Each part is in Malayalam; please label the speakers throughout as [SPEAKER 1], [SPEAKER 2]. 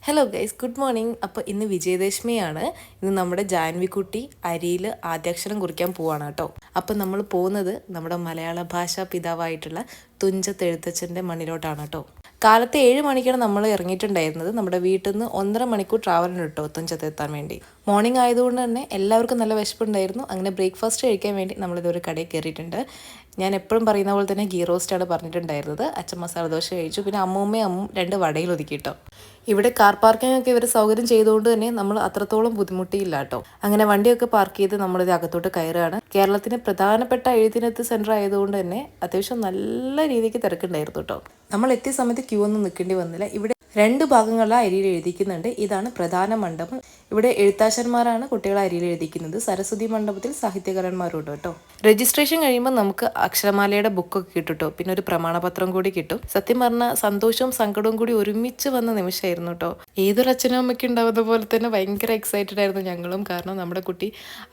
[SPEAKER 1] Hello guys, good morning. അപ്പോൾ ഇന്ന് വിജയദശമിയാണ്. ഇന്ന് നമ്മുടെ ജാൻവിക്കുട്ടി അരിയിൽ ആദ്യാക്ഷരം കുറിക്കാൻ പോവാണ് കേട്ടോ. അപ്പം നമ്മൾ പോകുന്നത് നമ്മുടെ മലയാള ഭാഷാ പിതാവായിട്ടുള്ള തുഞ്ചത്ത് എഴുത്തച്ഛൻ്റെ മണ്ണിലോട്ടാണ് കേട്ടോ. കാലത്ത് 7 മണിക്കാണ് നമ്മൾ ഇറങ്ങിയിട്ടുണ്ടായിരുന്നത്. നമ്മുടെ വീട്ടിൽ നിന്ന് 1.5 മണിക്കൂർ ട്രാവലിന് കേട്ടോ തുഞ്ചത്ത് എത്താൻ വേണ്ടി. മോർണിംഗ് ആയതുകൊണ്ട് തന്നെ എല്ലാവർക്കും നല്ല വിശപ്പുണ്ടായിരുന്നു. അങ്ങനെ ബ്രേക്ക്ഫാസ്റ്റ് കഴിക്കാൻ വേണ്ടി നമ്മളിതൊരു കടയിൽ കയറിയിട്ടുണ്ട്. ഞാൻ എപ്പോഴും പറയുന്ന പോലെ തന്നെ ഗീ റോസ്റ്റാണ് പറഞ്ഞിട്ടുണ്ടായിരുന്നത്. അച്ഛൻ മസാല ദോശ കഴിച്ചു. പിന്നെ അമ്മൂമ്മയും 2 വടയിൽ ഒതുക്കി കേട്ടോ. ഇവിടെ കാർ പാർക്കിംഗ് ഒക്കെ ഇവർ സൗകര്യം ചെയ്തുകൊണ്ട് തന്നെ നമ്മൾ അത്രത്തോളം ബുദ്ധിമുട്ടിയില്ല കേട്ടോ. അങ്ങനെ വണ്ടിയൊക്കെ പാർക്ക് ചെയ്ത് നമ്മളിത് അകത്തോട്ട് കയറുകയാണ്. കേരളത്തിന് പ്രധാനപ്പെട്ട എഴുത്തിനത്ത് സെൻറ്റർ ആയതുകൊണ്ട് തന്നെ അത്യാവശ്യം നല്ല രീതിക്ക് തിരക്കുണ്ടായിരുന്നു കേട്ടോ. നമ്മൾ എത്തിയ സമയത്ത് ക്യൂ ഒന്നും നിൽക്കേണ്ടി വന്നില്ല. ഇവിടെ 2 ഭാഗങ്ങളിലാണ് അരിയിൽ എഴുതിക്കുന്നുണ്ട്. ഇതാണ് പ്രധാന മണ്ഡപം. ഇവിടെ എഴുത്താശന്മാരാണ് കുട്ടികളെ അരിയിൽ എഴുതിക്കുന്നത്. സരസ്വതി മണ്ഡപത്തിൽ സാഹിത്യകാരന്മാരുണ്ട് കേട്ടോ. രജിസ്ട്രേഷൻ കഴിയുമ്പോൾ നമുക്ക് അക്ഷരമാലയുടെ ബുക്കൊക്കെ കിട്ടും കേട്ടോ. പിന്നെ ഒരു പ്രമാണപത്രം കൂടി കിട്ടും. സത്യം പറഞ്ഞാൽ സന്തോഷവും സങ്കടവും കൂടി ഒരുമിച്ച് വന്ന നിമിഷമായിരുന്നു കേട്ടോ. ഏതൊരു അച്ഛനും അമ്മയ്ക്കും ഉണ്ടാവുന്ന പോലെ തന്നെ ഭയങ്കര എക്സൈറ്റഡ് ആയിരുന്നു ഞങ്ങളും. കാരണം നമ്മുടെ കുട്ടി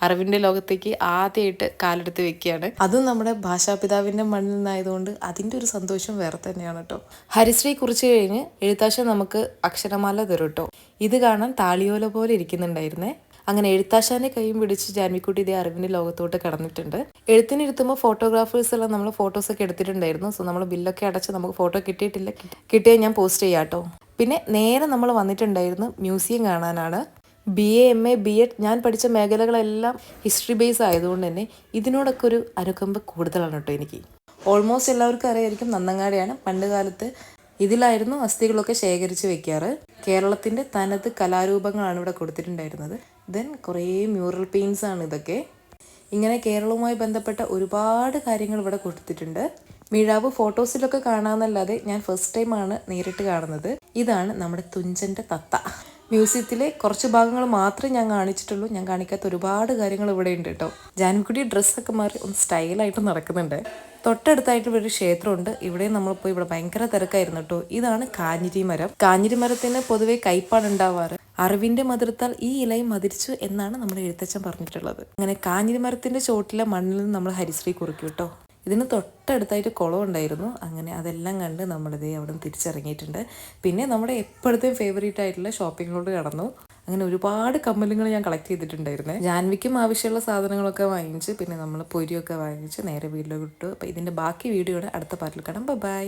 [SPEAKER 1] അറിവിൻ്റെ ലോകത്തേക്ക് ആദ്യമായിട്ട് കാലെടുത്ത് വെക്കുകയാണ്. അതും നമ്മുടെ ഭാഷാപിതാവിൻ്റെ മണ്ണിൽ നിന്നായതുകൊണ്ട് അതിൻ്റെ ഒരു സന്തോഷം വേറെ തന്നെയാണ് കേട്ടോ. ഹരിശ്രീ കുറിച്ച് കഴിഞ്ഞ് എഴുത്താശൻ നമുക്ക് അക്ഷരമാല തരും കേട്ടോ. ഇത് കാണാൻ താളിയോല പോലെ ഇരിക്കുന്നുണ്ടായിരുന്നേ. അങ്ങനെ എഴുത്താശാന്റെ കൈയും പിടിച്ച് ജാൻവിക്കുട്ടി ഇതേ അറിവിൻ്റെ ലോകത്തോട്ട് കടന്നിട്ടുണ്ട്. എഴുത്തിനിരുത്തുമ്പോൾ ഫോട്ടോഗ്രാഫേഴ്സ് എല്ലാം നമ്മൾ ഫോട്ടോസൊക്കെ എടുത്തിട്ടുണ്ടായിരുന്നു. സോ നമ്മൾ ബില്ലൊക്കെ അടച്ച് നമുക്ക് ഫോട്ടോ കിട്ടിയിട്ടില്ല. കിട്ടിയാൽ ഞാൻ പോസ്റ്റ് ചെയ്യാം കേട്ടോ. പിന്നെ നേരെ നമ്മൾ വന്നിട്ടുണ്ടായിരുന്നു മ്യൂസിയം കാണാനാണ്. BA MA B.Ed ഞാൻ പഠിച്ച മേഖലകളെല്ലാം ഹിസ്റ്ററി ബേസ് ആയതുകൊണ്ട് തന്നെ ഇതിനോടൊക്കെ ഒരു അനുകമ്പ കൂടുതലാണ് കേട്ടോ എനിക്ക്. ഓൾമോസ്റ്റ് എല്ലാവർക്കും അറിയായിരിക്കും നന്നങ്ങാടിയാണ്. പണ്ട് കാലത്ത് ഇതിലായിരുന്നു അസ്ഥികളൊക്കെ ശേഖരിച്ച് വെക്കാറ്. കേരളത്തിൻ്റെ തനത് കലാരൂപങ്ങളാണ് ഇവിടെ കൊടുത്തിട്ടുണ്ടായിരുന്നത്. ദെൻ കുറേ മ്യൂറൽ പെയിൻറ്റ്സ് ആണ് ഇതൊക്കെ. ഇങ്ങനെ കേരളവുമായി ബന്ധപ്പെട്ട ഒരുപാട് കാര്യങ്ങൾ ഇവിടെ കൊടുത്തിട്ടുണ്ട്. മിഴാവ് ഫോട്ടോസിലൊക്കെ കാണാമെന്നല്ലാതെ ഞാൻ ഫസ്റ്റ് ടൈമാണ് നേരിട്ട് കാണുന്നത്. ഇതാണ് നമ്മുടെ തുഞ്ചൻ്റെ തത്ത. മ്യൂസിയത്തിലെ കുറച്ച് ഭാഗങ്ങൾ മാത്രമേ ഞാൻ കാണിച്ചിട്ടുള്ളൂ. ഞാൻ കാണിക്കാത്ത ഒരുപാട് കാര്യങ്ങൾ ഇവിടെ ഉണ്ട് കേട്ടോ. ജാൻവിക്കുട്ടി ഡ്രസ്സൊക്കെ മാറി ഒന്ന് സ്റ്റൈലായിട്ട് നടക്കുന്നുണ്ട്. തൊട്ടടുത്തായിട്ട് ഒരു ക്ഷേത്രമുണ്ട്. ഇവിടെ നമ്മൾ പോയി ഇവിടെ ഭയങ്കര തിരക്കായിരുന്നു കേട്ടോ. ഇതാണ് കാഞ്ഞിരി മരം. കാഞ്ഞിരി മരത്തിന് പൊതുവെ കയ്പാണ് ഉണ്ടാവാറ്. അറിവിൻ്റെ മധുരത്താൽ ഈ ഇലയും മധുരിച്ചു എന്നാണ് നമ്മുടെ എഴുത്തച്ഛൻ പറഞ്ഞിട്ടുള്ളത്. അങ്ങനെ കാഞ്ഞിരി മരത്തിൻ്റെ ചോട്ടിലെ മണ്ണിൽ നിന്ന് നമ്മൾ ഹരിശ്രീ കുറിക്കും കേട്ടോ. ഇതിന് തൊട്ടടുത്തായിട്ട് കുളം ഉണ്ടായിരുന്നു. അങ്ങനെ അതെല്ലാം കണ്ട് നമ്മളിതേ അവിടെ നിന്ന് തിരിച്ചിറങ്ങിയിട്ടുണ്ട്. പിന്നെ നമ്മുടെ എപ്പോഴത്തെയും ഫേവറേറ്റ് ആയിട്ടുള്ള ഷോപ്പിങ്ങിലോട്ട് കടന്നു. അങ്ങനെ ഒരുപാട് കമ്മലുകൾ ഞാൻ കളക്ട് ചെയ്തിട്ടുണ്ടായിരുന്നേ. ജാൻവിക്കും ആവശ്യമുള്ള സാധനങ്ങളൊക്കെ വാങ്ങിച്ച് പിന്നെ നമ്മൾ പൊരിയൊക്കെ വാങ്ങിച്ച് നേരെ വീട്ടിലോട്ട് വിട്ടു. അപ്പോൾ ഇതിൻ്റെ ബാക്കി വീഡിയോയുടെ അടുത്ത പാർട്ടിൽ കാണാം. ബൈ.